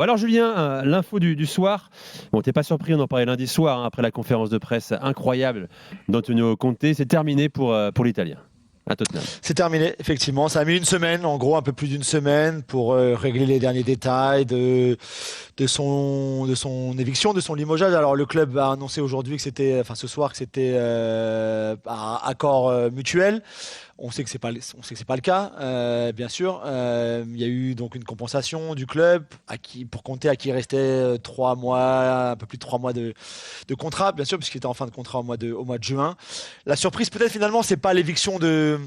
Alors Julien, l'info du soir. Bon, t'es pas surpris, on en parlait lundi soir, hein, après la conférence de presse incroyable d'Antonio Conte. C'est terminé pour l'Italien à Tottenham. C'est terminé, effectivement. Ça a mis une semaine, en gros un peu plus d'une semaine, pour régler les derniers détails de son éviction, de son limogeage. Alors le club a annoncé aujourd'hui que c'était, enfin ce soir, que c'était un accord mutuel. On sait que c'est pas le cas, bien sûr. Il y a eu donc une compensation du club pour compter à qui il restait 3 mois, un peu plus de 3 mois de contrat, bien sûr, puisqu'il était en fin de contrat au mois de juin. La surprise, peut-être finalement, c'est pas l'éviction de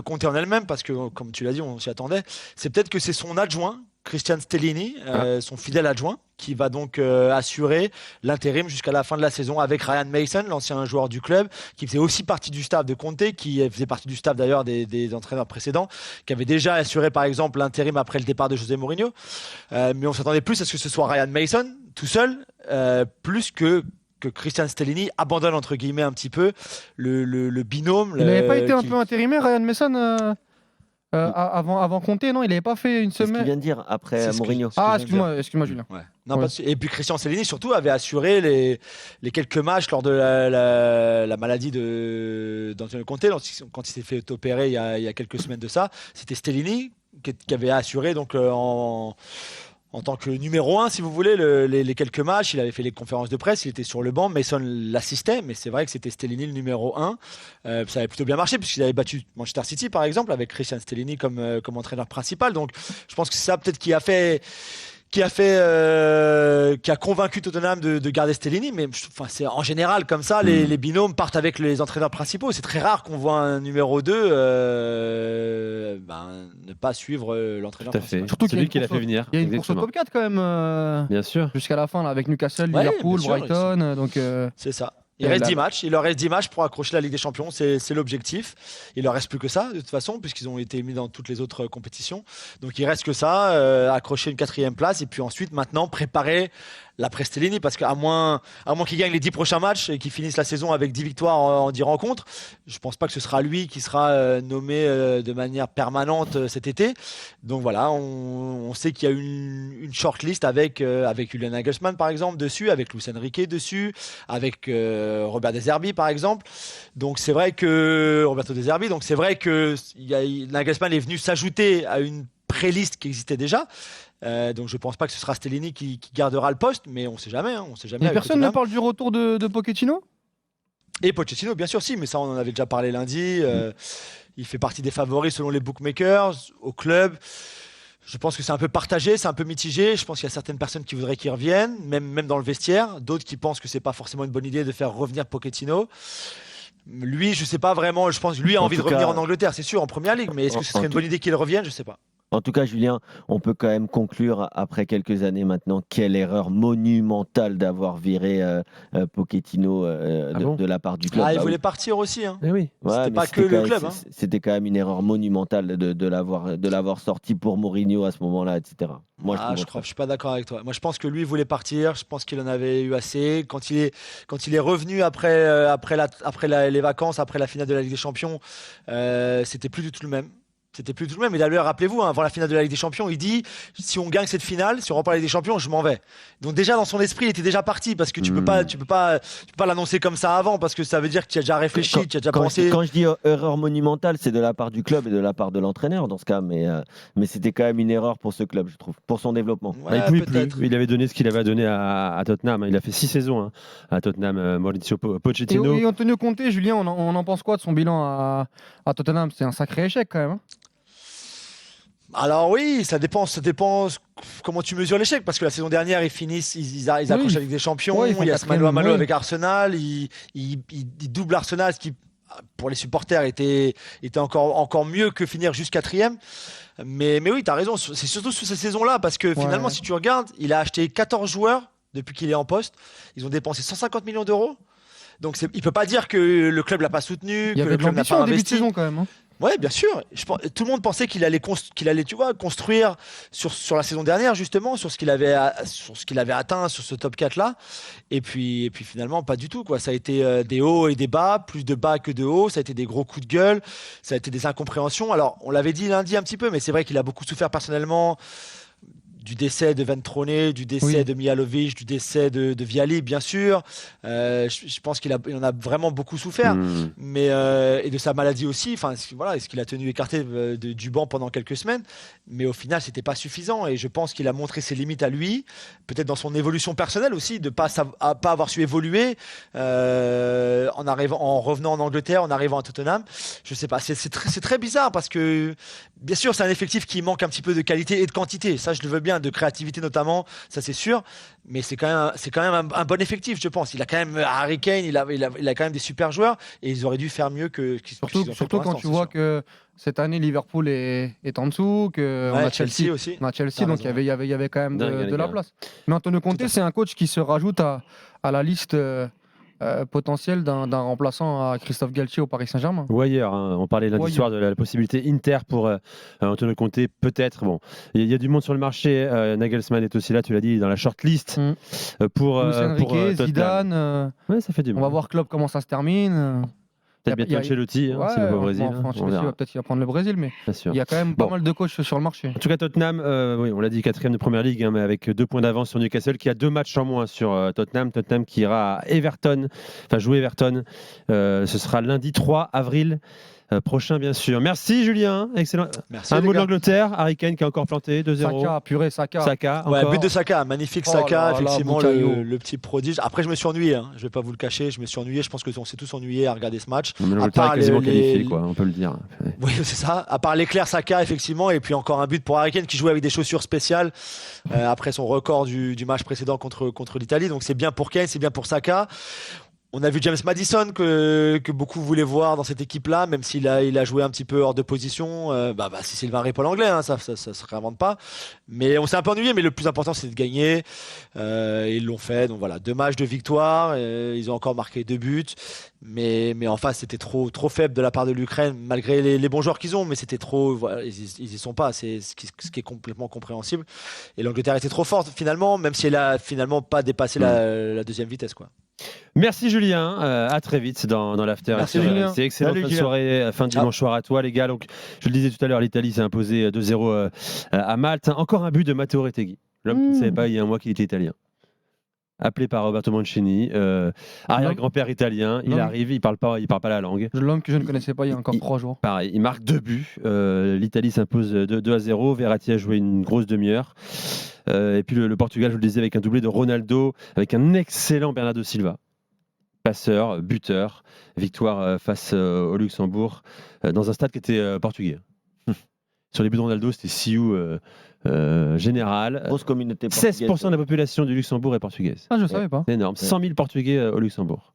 Conte en elle-même, parce que, comme tu l'as dit, on s'y attendait. C'est peut-être que c'est son adjoint, Christian Stellini, Ah, son fidèle adjoint, qui va donc assurer l'intérim jusqu'à la fin de la saison avec Ryan Mason, l'ancien joueur du club, qui faisait aussi partie du staff de Conte, qui faisait partie du staff d'ailleurs des entraîneurs précédents, qui avait déjà assuré par exemple l'intérim après le départ de José Mourinho. Mais on s'attendait plus à ce que ce soit Ryan Mason tout seul, plus que Christian Stellini abandonne entre guillemets un petit peu le binôme. Il n'avait pas été un Qui... peu intérimaire, Ryan Mason, avant Conte, non? Il n'avait pas fait une C'est ce qu'il semaine. vient de dire après Mourinho. ce que Ah, je viens de dire. excuse-moi, Julien. Ouais. Non, Ouais. Et puis Christian Stellini surtout avait assuré les quelques matchs lors de la maladie d'Antonio Conte quand il s'est fait opérer il y a quelques semaines de ça. C'était Stellini qui avait assuré donc en tant que numéro un, si vous voulez, les quelques matchs. Il avait fait les conférences de presse, il était sur le banc, Mason l'assistait, mais c'est vrai que c'était Stellini le numéro un. Ça avait plutôt bien marché, puisqu'il avait battu Manchester City, par exemple, avec Christian Stellini comme entraîneur principal. Donc je pense que c'est ça peut-être qui a convaincu Tottenham de garder Stellini, mais enfin, c'est en général comme ça, les binômes partent avec les entraîneurs principaux. C'est très rare qu'on voit un numéro 2 ne pas suivre l'entraîneur tout à fait. principal. Surtout C'est qu'il y a lui une qui l'a course fait venir. Il y a une course au Exactement. top 4 quand même, Bien sûr. jusqu'à la fin, là, avec Newcastle, Ouais, Liverpool, bien sûr, Brighton. Donc, C'est ça. Et là- 10 matchs. Il leur reste 10 matchs pour accrocher la Ligue des Champions. C'est l'objectif. Il leur reste plus que ça, de toute façon, puisqu'ils ont été mis dans toutes les autres compétitions. Donc il reste que ça, accrocher une 4e place. Et puis ensuite, maintenant, préparer l'après Stellini. Parce qu'à moins qu'ils gagnent les 10 prochains matchs et qu'ils finissent la saison avec 10 victoires en 10 rencontres, je pense pas que ce sera lui qui sera nommé de manière permanente cet été. Donc voilà, on sait qu'il y a une shortlist avec Julian Nagelsmann, par exemple, dessus, avec Luis Enrique dessus, avec Robert De Zerbi par exemple. Donc c'est vrai que Roberto De Zerbi, donc c'est vrai que Nagelsmann est venu s'ajouter à une pré-liste qui existait déjà. Donc je pense pas que ce sera Stellini qui gardera le poste, mais on sait jamais, hein, on sait jamais et avec personne ne Tottenham. parle du retour de Pochettino? Et Pochettino, bien sûr, si, mais ça on en avait déjà parlé lundi. Il fait partie des favoris selon les bookmakers au club. Je pense que c'est un peu partagé, c'est un peu mitigé. Je pense qu'il y a certaines personnes qui voudraient qu'il revienne, même dans le vestiaire. D'autres qui pensent que c'est pas forcément une bonne idée de faire revenir Pochettino. Lui, je sais pas vraiment. Je pense que lui a En envie de tout revenir cas- en Angleterre, c'est sûr, en Première Ligue. Mais est-ce que ce serait une bonne idée qu'il revienne? Je sais pas. En tout cas, Julien, on peut quand même conclure après quelques années maintenant quelle erreur monumentale d'avoir viré Pochettino Ah bon de la part du club. Ah, il Bah oui. voulait partir aussi, hein. Eh oui. Ouais, C'était mais pas que c'était le quand club, même- hein. C'était quand même une erreur monumentale de l'avoir sorti pour Mourinho à ce moment-là, etc. Moi, Ah, je je trouve crois, je suis pas d'accord avec toi. Moi, je pense que lui voulait partir. Je pense qu'il en avait eu assez. Quand il est revenu après les vacances, après la finale de la Ligue des Champions, c'était plus du tout le même. C'était plus du tout le même. Et d'ailleurs, rappelez-vous, hein, avant la finale de la Ligue des Champions, il dit si on gagne cette finale, si on remporte la Ligue des Champions, je m'en vais. Donc déjà dans son esprit, il était déjà parti parce que tu peux pas l'annoncer comme ça avant parce que ça veut dire que tu as déjà réfléchi, tu as déjà pensé. Quand je dis erreur monumentale, c'est de la part du club et de la part de l'entraîneur dans ce cas, mais c'était quand même une erreur pour ce club, je trouve, pour son développement. Bah, il Ouais, pouvait peut-être. plus. Il avait donné ce qu'il avait donné à Tottenham. Il a fait 6 saisons, hein, à Tottenham, Mauricio Pochettino. Et Antonio Conte, Julien, on en pense quoi de son bilan à Tottenham? C'est un sacré échec quand même, hein. Alors oui, ça dépend comment tu mesures l'échec, parce que la saison dernière, ils accrochent la Ligue des Champions, Ouais, ils font il y a ce quatrième, mano à mano ouais. avec Arsenal, ils doublent Arsenal, ce qui, pour les supporters, était encore mieux que finir juste 4e. Mais oui, tu as raison, c'est surtout sur ces saisons-là, parce que finalement, Ouais. si tu regardes, il a acheté 14 joueurs depuis qu'il est en poste, ils ont dépensé 150 millions d'euros. Donc il peut pas dire que le club l'a pas soutenu, Il y que avait le de club n'a l'ambition pas au début de investi. saison quand même, hein. Ouais, bien sûr. Tout le monde pensait qu'il allait, tu vois, construire sur la saison dernière, justement, sur ce qu'il avait atteint sur ce top 4 là. Et puis finalement, pas du tout, quoi. Ça a été des hauts et des bas, plus de bas que de hauts. Ça a été des gros coups de gueule. Ça a été des incompréhensions. Alors, on l'avait dit lundi un petit peu, mais c'est vrai qu'il a beaucoup souffert personnellement du décès de Ventrone, du décès Oui. de Mihalovic, du décès de Viali, bien sûr. Je pense qu'il en a vraiment beaucoup souffert, mais et de sa maladie aussi. Enfin, voilà, est-ce qu'il a tenu écarté du banc pendant quelques semaines, mais au final, c'était pas suffisant. Et je pense qu'il a montré ses limites à lui, peut-être dans son évolution personnelle aussi, de pas avoir su évoluer en revenant en Angleterre, en arrivant à Tottenham. Je sais pas, c'est très bizarre parce que bien sûr, c'est un effectif qui manque un petit peu de qualité et de quantité. Ça, je le veux bien, de créativité notamment, ça c'est sûr. Mais c'est quand même un bon effectif, je pense. Il a quand même Harry Kane, il a quand même des super joueurs et ils auraient dû faire mieux que ce qu'ils ont fait Surtout pour quand l'instant, tu c'est vois sûr. que cette année, Liverpool est en dessous, qu'on Ouais, a Chelsea aussi. On a Chelsea, T'as donc il raison. y avait quand même Dingue, les de la gars. place. Mais Antonio Tout à Conte, fait. c'est un coach qui se rajoute à la liste potentielle d'un remplaçant à Christophe Galtier au Paris Saint-Germain. Ou ailleurs, hein. On parlait lundi Ou ailleurs. soir de la possibilité Inter pour Antonio Conte, peut-être. Bon, il y a du monde sur le marché. Nagelsmann est aussi là, tu l'as dit, dans la shortlist Mm. pour Luis Enrique, Tottenham. Zidane. Ouais, ça fait du On monde. va voir Klopp comment ça se termine. Peut-être bientôt Ancelotti, hein, s'il va au Brésil. Enfin, On Ancelotti, verra, peut-être qu'il va prendre le Brésil, mais bien sûr. il y a quand même Bon. pas mal de coachs sur le marché. En tout cas, Tottenham, oui, on l'a dit, 4e de Première Ligue, hein, mais avec 2 points d'avance sur Newcastle, qui a 2 matchs en moins sur Tottenham. Tottenham qui ira à Everton, enfin jouer Everton. Ce sera lundi 3 avril prochain, bien sûr. Merci Julien, excellent. Merci Un les mot de gars. l'Angleterre, Harry Kane qui a encore planté 2-0. Saka, purée, Saka. Saka, Ouais, encore. but de Saka, magnifique Oh Saka, là là, effectivement Bukayo. le petit prodige. Après, je me suis ennuyé, hein. Je vais pas vous le cacher, je me suis ennuyé. Je pense que on s'est tous ennuyés à regarder ce match. Mais À l'Angleterre part est quasiment les- qualifié, quoi, on peut le dire. Ouais. Oui, c'est ça. À part l'éclair Saka, effectivement, et puis encore un but pour Harry Kane qui jouait avec des chaussures spéciales après son record du match précédent contre l'Italie. Donc c'est bien pour Kane, c'est bien pour Saka. On a vu James Maddison que beaucoup voulaient voir dans cette équipe-là, même s'il a joué un petit peu hors de position. C'est Sylvain Ripoll anglais, hein, ça se réinvente pas. Mais on s'est un peu ennuyé, mais le plus important c'est de gagner. Ils l'ont fait, donc voilà, 2 matchs de victoire. Ils ont encore marqué 2 buts, mais en face c'était trop faible de la part de l'Ukraine, malgré les bons joueurs qu'ils ont, mais c'était trop. Voilà, ils y sont pas, c'est ce qui est complètement compréhensible. Et l'Angleterre était trop forte finalement, même si elle a finalement pas dépassé la deuxième vitesse, quoi. Merci Julien, à très vite dans l'after. Merci, Julien. C'est excellent. Salut, Fin de Julien. soirée, fin de dimanche soir à toi les gars. Donc, je le disais tout à l'heure, l'Italie s'est imposée 2-0 à Malte. Encore un but de Matteo Retegui, l'homme qui ne savait pas il y a un mois qu'il était italien. Appelé par Roberto Mancini, arrière-grand-père italien, il Non. arrive, il parle pas la langue. L'homme que je ne connaissais pas il y a encore 3 jours. Pareil, il marque 2 buts. L'Italie s'impose 2-0. Verratti a joué une grosse demi-heure. Et puis le Portugal, je vous le disais, avec un doublé de Ronaldo, avec un excellent Bernardo Silva. Passeur, buteur, victoire face au Luxembourg, dans un stade qui était portugais. Sur les buts de Ronaldo, c'était Sioux général. Grosse communauté portugaise. 16% de la population du Luxembourg est portugaise. Ah, je savais pas. C'est énorme. 100 000 Portugais au Luxembourg.